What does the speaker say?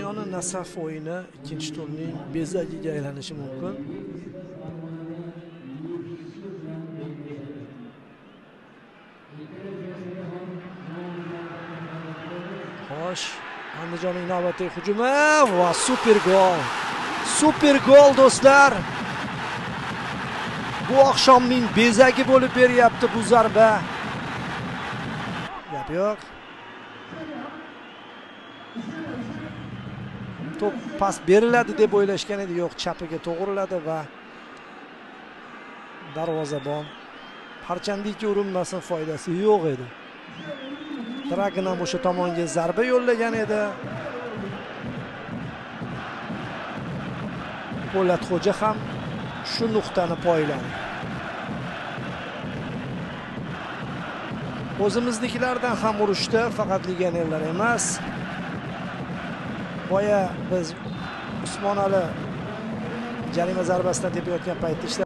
Andijonning Nasaf o'yini ikkinchi turning bezagiga aylanishi mumkin. Xo'sh, Andijonning navbatdagi hujumi va super gol. Super gol do'stlar. Bu oqshomning bezagi bo'lib beryapti bu zarba. Gap yo'q. To'p pas beriladi deb o'ylashgan edi, yo'q, chapiga to'g'riladi va darvozabon parchandiki urinmasin, foydasi yo'q edi. Dragon ham o'sha tomonga zarba yo'llagan edi. Po'latxo'ja ham shu nuqtani poyladi. O'zimiznikilardan ham urishdi, faqat legionerlar emas. Boya biz Usmonali jarima zarbasidan tepayotgan paytda